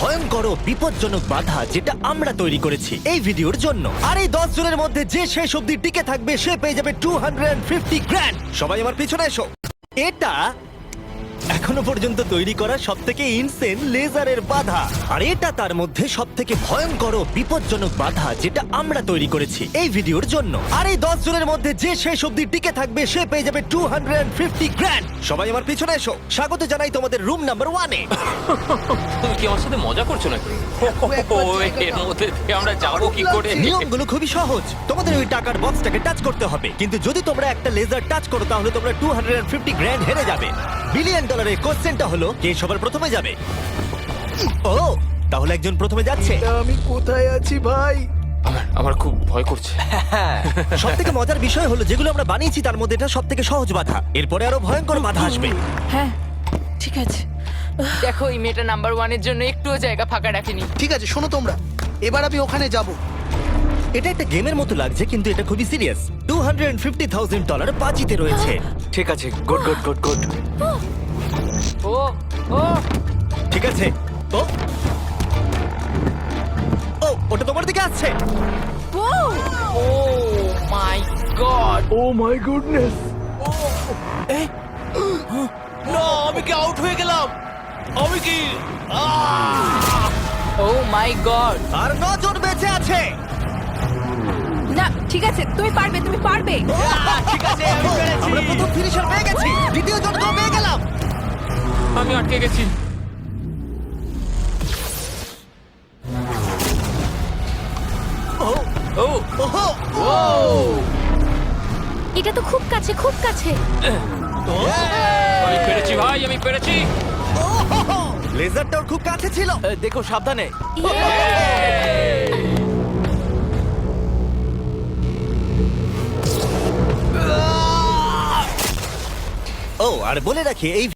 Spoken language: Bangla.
ভয়ঙ্কর ও বিপজ্জনক বাধা যেটা আমরা তৈরি করেছি এই ভিডিওর জন্য। আর এই 10 জনের মধ্যে যে শেষ অবধি টিকে থাকবে সে পেয়ে যাবে 250 গ্র্যান্ড। সবাই আমার পিছনে এসো। এটা এখনো পর্যন্ত তৈরি করা সবথেকে ইনসেন লেজারের বাধা, আর এটা তার মধ্যে সবথেকে ভয়ঙ্কর ও বিপজ্জনক বাধা যেটা আমরা তৈরি করেছি এই ভিডিওর জন্য। আর এই 10 জনের মধ্যে যে শেষ অবধি টিকে থাকবে সে পেয়ে যাবে 250 গ্র্যান্ড। সবাই আমার পিছনে এসো। স্বাগত জানাই তোমাদের রুম নাম্বার 1-এ। তুমি কি আমার সাথে মজা করছো নাকি? এর মধ্যে দিয়ে আমরা যাবো কি করে? নিয়মগুলো খুবই সহজ। তোমাদের ওই টাকার বক্সটাকে টাচ করতে হবে, কিন্তু যদি তোমরা একটা লেজার টাচ করো তাহলে তোমরা 250 গ্র্যান্ড হেরে যাবে। বিলিয়ন ডলারের কোশ্চেনটা হলো কে সবার প্রথমে যাবে। ও, তাহলে একজন প্রথমে যাচ্ছে। আমি কোথায় আছি ভাই? আমার খুব ভয় করছে। সব থেকে মজার বিষয় হলো যেগুলো আমরা বানিয়েছি তার মধ্যে এটা সব থেকে সহজ বাধা। এরপরে আরো ভয়ঙ্কর বাধা আসবে। হ্যাঁ ঠিক আছে। দেখো এই মেয়েটা নাম্বার 1-এর জন্য একটুও জায়গা ফাঁকা রাখেনি। ঠিক আছে, শোনো তোমরা, এবার আমি ওখানে যাব। এটা একটা গেমের মতো লাগছে, কিন্তু এটা খুবই সিরিয়াস। $250,000 বাজিতে রয়েছে। ঠিক আছে, good good good good. Oh oh ঠিক আছে। ও ও, ওটা তোমার দিকে আসছে। Oh my God. Oh my goodness! না, আমি কি আউট হয়ে গেলাম? আমি কি? ও মাই গড। আর 9 জন বেঁচে আছে। না ঠিক আছে, তুমি পারবে তুমি পারবে। ঠিক আছে, আমি পেরেছি। আমরা প্রথম ফিনিশার পেয়ে গেছি, দ্বিতীয় জনকেও পেয়ে গেলাম। আমি আটকে গেছি। ও ও ওহো, এটা তো খুব কাছে খুব কাছে। আমি পেরেছি ভাই, আমি পেরেছি। লেজারটা ওর খুব কাছে ছিল। দেখো, সাবধানে। ও, আর বলে রাখি এই